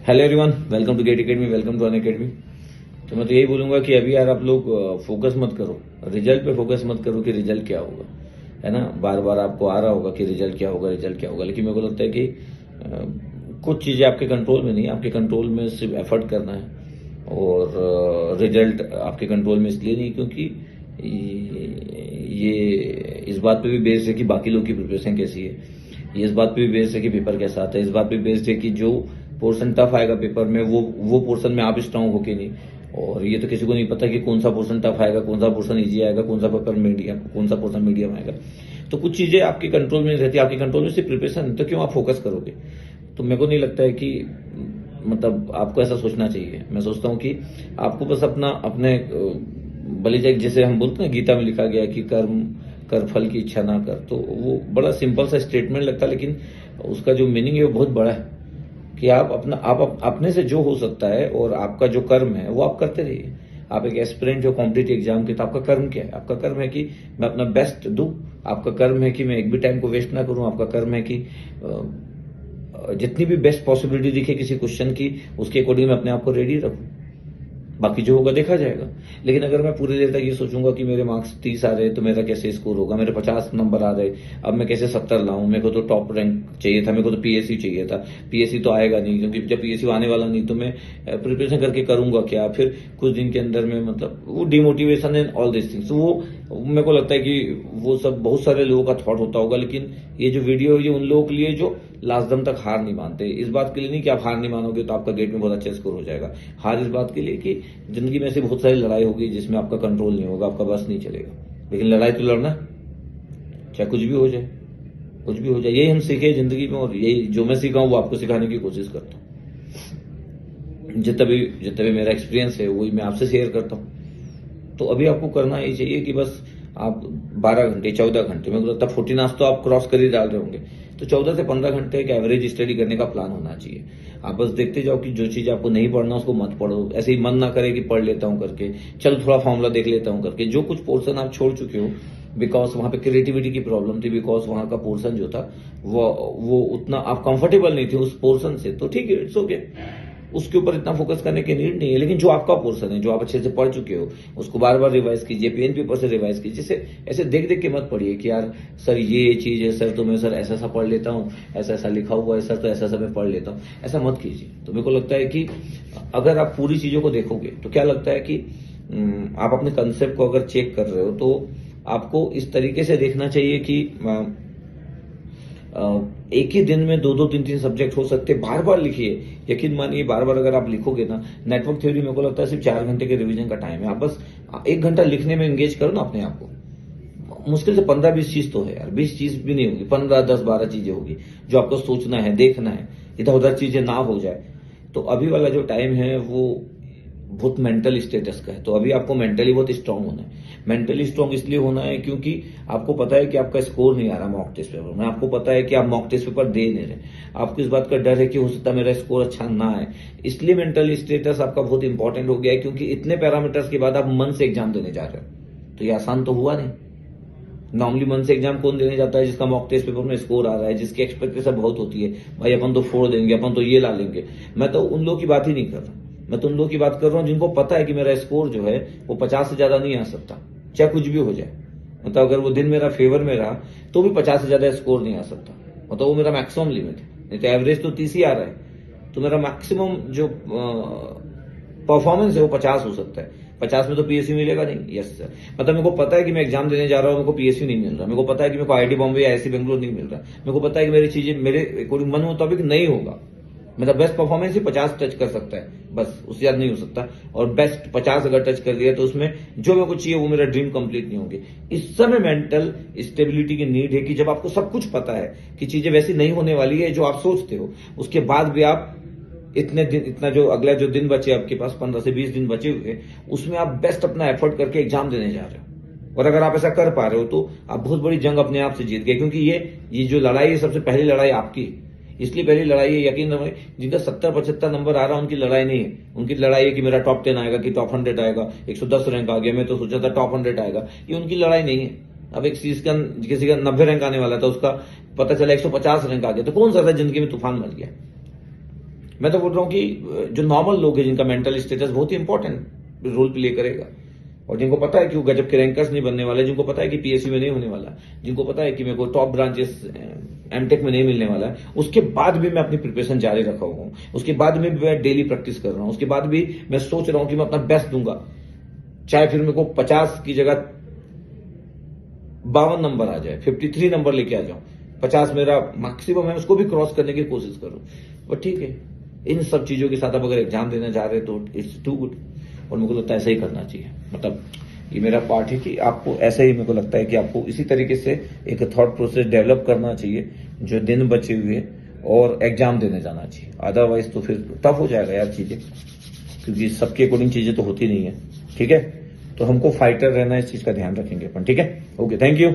Hello everyone, welcome to GATE academy, welcome to Unacademy. तो मैं तो यही बोलूंगा कि अभी यार आप लोग फोकस मत करो, रिजल्ट पे फोकस मत करो कि रिजल्ट क्या होगा, है ना। बार बार आपको आ रहा होगा कि रिजल्ट क्या होगा, रिजल्ट क्या होगा, लेकिन मेरे को लगता है कि कुछ चीजें आपके कंट्रोल में नहीं, आपके कंट्रोल में सिर्फ एफर्ट करना है। और रिजल्ट आपके कंट्रोल में इसलिए नहीं क्योंकि ये इस बात पे भी बेस्ड है कि बाकी लोग की प्रिपरेशन कैसी है, ये इस बात पे भी बेस्ड है कि पेपर कैसा आता है, इस बात पे बेस्ड है कि जो पोर्शन टफ आएगा पेपर में वो पोर्शन में आप स्ट्रांग हो कि नहीं। और ये तो किसी को नहीं पता कि कौन सा पोर्शन टफ आएगा, कौन सा पोर्शन इजी आएगा, कौन सा पेपर मीडियम, कौन सा पोर्शन मीडियम आएगा। तो कुछ चीजें आपके कंट्रोल में नहीं रहती, आपके कंट्रोल में सिर्फ प्रिपरेशन है, तो क्यों आप फोकस करोगे। तो मेरे को नहीं लगता है कि मतलब आपको ऐसा सोचना चाहिए। मैं सोचता हूँ कि आपको बस अपना अपने बलिदान, जैसे हम बोलते हैं गीता में लिखा गया है कि कर्म कर फल की इच्छा ना कर, तो वो बड़ा सिंपल सा स्टेटमेंट लगता है, लेकिन उसका जो मीनिंग है वो बहुत बड़ा है कि आप अपने से जो हो सकता है और आपका जो कर्म है वो आप करते रहिए। आप एक एस्पिरेंट हो कॉम्पिटिटिव एग्जाम के, तो आपका कर्म क्या है? आपका कर्म है कि मैं अपना बेस्ट दूं, आपका कर्म है कि मैं एक भी टाइम को वेस्ट ना करूं, आपका कर्म है कि जितनी भी बेस्ट पॉसिबिलिटी दिखे किसी क्वेश्चन की, उसके अकॉर्डिंग मैं अपने आप को रेडी रखूं। बाकी जो होगा देखा जाएगा। लेकिन अगर मैं पूरी देर तक ये सोचूंगा कि मेरे मार्क्स 30 आ रहे तो मेरा कैसे स्कोर होगा, मेरे 50 नंबर आ रहे, अब मैं कैसे 70 लाऊं, मेरे को तो टॉप रैंक चाहिए था, मेरे को तो पीएससी चाहिए था, पीएससी तो आएगा नहीं क्योंकि जब पीएससी आने वाला नहीं तो मैं प्रिपरेशन करके करूंगा क्या, फिर कुछ दिन के अंदर में मतलब वो demotivation and all this things. वो मेरे को लगता है कि वो सब बहुत सारे लोगों का थॉट होता होगा, लेकिन ये जो वीडियो है ये उन लोगों के लिए जो लास्ट दम तक हार नहीं मानते। इस बात के लिए नहीं कि आप हार नहीं मानोगे तो आपका गेट में बहुत अच्छा स्कोर हो जाएगा, हार इस बात के लिए कि जिंदगी में ऐसी बहुत सारी लड़ाई होगी जिसमें आपका कंट्रोल नहीं होगा, आपका बस नहीं चलेगा, लेकिन लड़ाई तो लड़ना, चाहे कुछ भी हो जाए, कुछ भी हो जाए। यही हम सीखे जिंदगी में, और यही जो मैं सीखा हूं वो आपको सिखाने की कोशिश करता हूं। जितना भी मेरा एक्सपीरियंस है वही मैं आपसे शेयर करता हूं। तो अभी आपको करना ही चाहिए कि बस आप 12 घंटे 14 घंटे, मेरे को लगता है 14 आवर्स तो आप क्रॉस कर ही डाल रहे होंगे, तो 14 से 15 घंटे एक एवरेज स्टडी करने का प्लान होना चाहिए। आप बस देखते जाओ कि जो चीज आपको नहीं पढ़ना उसको मत पढ़ो, ऐसे ही मन ना करे कि पढ़ लेता हूं करके, चल थोड़ा फॉर्मूला देख लेता हूं करके। जो कुछ पोर्शन आप छोड़ चुके हो बिकॉज वहां पे क्रिएटिविटी की प्रॉब्लम थी, बिकॉज वहां का पोर्शन जो था वो उतना आप कंफर्टेबल नहीं थे उस पोर्शन से, तो ठीक है, इट्स ओके, उसके ऊपर इतना फोकस करने की नीड नहीं है। लेकिन जो आपका पोर्शन है, जो आप अच्छे से पढ़ चुके हो, उसको बार बार रिवाइज कीजिए, पेन पेपर से रिवाइज कीजिए। जैसे ऐसे देख देख के मत पढ़िए कि यार सर ये चीज है सर, तो मैं सर ऐसा ऐसा पढ़ लेता हूँ, ऐसा ऐसा लिखा हुआ है सर, तो ऐसा ऐसा मैं पढ़ लेता हूँ, ऐसा मत कीजिए। तो मेरे को लगता है कि अगर आप पूरी चीजों को देखोगे तो क्या लगता है कि आप अपने कंसेप्ट को अगर चेक कर रहे हो तो आपको इस तरीके से देखना चाहिए कि एक ही दिन में 2-2 3-3 सब्जेक्ट हो सकते, बार बार लिखिए। यकीन मानिए बार बार अगर आप लिखोगे ना, नेटवर्क थ्योरी मेरे को लगता है सिर्फ 4 घंटे के रिवीजन का टाइम है, आप बस 1 घंटा लिखने में एंगेज करो ना अपने आप को। मुश्किल से 15-20 चीज तो है यार, 20 चीज भी नहीं होगी, 15-10-12 चीजें होगी जो आपको सोचना है, देखना है, इधर उधर चीजें ना हो जाए। तो अभी वाला जो टाइम है वो बहुत मेंटल स्टेटस का है, तो अभी आपको मेंटली बहुत स्ट्रांग होना है। मेंटली स्ट्रांग इसलिए होना है क्योंकि आपको पता है कि आपका स्कोर नहीं आ रहा मॉक टेस्ट पेपर में, आपको पता है कि आप मॉक टेस्ट पेपर दे नहीं रहे, आपको इस बात का डर है कि हो सकता है मेरा स्कोर अच्छा ना आए, इसलिए मेंटल स्टेटस आपका बहुत इंपॉर्टेंट हो गया है। क्योंकि इतने पैरामीटर्स के बाद आप मन से एग्जाम देने जा रहे हो, तो ये आसान तो हुआ नहीं। नॉर्मली मन से एग्जाम कौन देने जाता है? जिसका मॉक टेस्ट पेपर में स्कोर आ रहा है, जिसकी एक्सपेक्टेशन बहुत होती है, भाई अपन तो फोड़ देंगे, अपन तो ये ला लेंगे। मैं तो उन लोगों की बात ही नहीं कर रहा, मैं तो उन लोगों की बात कर रहा हूं जिनको पता है कि मेरा स्कोर जो है वो 50 से ज्यादा नहीं आ सकता, चाहे कुछ भी हो जाए। मतलब अगर वो दिन मेरा फेवर में रहा तो भी 50 से ज्यादा स्कोर नहीं आ सकता, मतलब वो मेरा मैक्सिमम लिमिट है। नहीं तो एवरेज तो 30 ही आ रहा है, तो मेरा मैक्सिमम जो परफॉर्मेंस है वो 50 हो सकता है। 50 में तो पीएससी मिलेगा नहीं, यस सर। मतलब मेरे को पता है कि मैं एग्जाम देने जा रहा हूँ, मेरे को पीएससी नहीं मिल रहा, मेरे को पता है कि मेरे को आईआईटी बॉम्बे या आईआईसी बेंगलोर नहीं मिल रहा, मेरे को पता है कि मेरी चीजें मेरे अकॉर्डिंग मन मुताबिक नहीं होगा। मेरा बेस्ट परफॉर्मेंस ही 50 टच कर सकता है, बस उससे ज्यादा नहीं हो सकता। और बेस्ट 50 अगर टच कर दिया तो उसमें जो मेरे को चाहिए वो मेरा ड्रीम कंप्लीट नहीं होगी। इस समय मेंटल स्टेबिलिटी की नीड है कि जब आपको सब कुछ पता है कि चीजें वैसी नहीं होने वाली है जो आप सोचते हो, उसके बाद भी आप इतना जो अगला जो दिन बचे आपके पास, 15 से 20 दिन बचे हुए, उसमें आप बेस्ट अपना एफर्ट करके एग्जाम देने जा रहे हो। और अगर आप ऐसा कर पा रहे हो तो आप बहुत बड़ी जंग अपने आप से जीत गए, क्योंकि ये जो लड़ाई है सबसे पहली लड़ाई आपकी, इसलिए पहली लड़ाई है। यकीन रहे जिनका 70-75 नंबर आ रहा है उनकी लड़ाई नहीं है, उनकी लड़ाई है कि मेरा टॉप 10 आएगा, कि टॉप 100 आएगा, 110 रैंक आ गया, मैं तो सोचा था टॉप 100 आएगा, ये उनकी लड़ाई नहीं है। अब एक चीज का किसी का 90 रैंक आने वाला था, उसका पता चला 150 रैंक आ गया, तो कौन सा था जिंदगी में तूफान मच गया। मैं तो बोल रहा हूँ कि जो नॉर्मल लोग हैं जिनका मेंटल स्टेटस बहुत ही इंपॉर्टेंट रोल प्ले करेगा, और जिनको पता है कि वो गजब के रैंकर्स नहीं बनने वाले, जिनको पता है कि पीएससी में नहीं होने वाला, जिनको पता है कि मेरे को टॉप ब्रांचेस एमटेक में नहीं मिलने वाला है, उसके बाद भी मैं अपनी प्रिपरेशन जारी रखा हुआ हूँ, उसके बाद में मैं डेली प्रैक्टिस कर रहा हूँ, उसके बाद भी मैं सोच रहा हूँ कि मैं अपना बेस्ट दूंगा, चाहे फिर मेरे को 50 की जगह 52 नंबर आ जाए, 53 नंबर लेके आ जाऊं, 50 मेरा मैक्सिमम है, उसको भी क्रॉस करने की कोशिश करूं। बट ठीक है, इन सब चीजों के साथ आप अगर एग्जाम देने जा रहे हैं तो इट्स टू गुड, और मेरे को लगता है ऐसा ही करना चाहिए। मतलब ये मेरा पार्ट है कि आपको ऐसा ही, मेरे को लगता है कि आपको इसी तरीके से एक थॉट प्रोसेस डेवलप करना चाहिए जो दिन बचे हुए और एग्जाम देने जाना चाहिए। अदरवाइज तो फिर टफ हो जाएगा यार चीजें, क्योंकि सबके अकॉर्डिंग चीजें तो होती नहीं है। ठीक है, तो हमको फाइटर रहना है, इस चीज का ध्यान रखेंगे अपन। ठीक है, ओके, थैंक यू।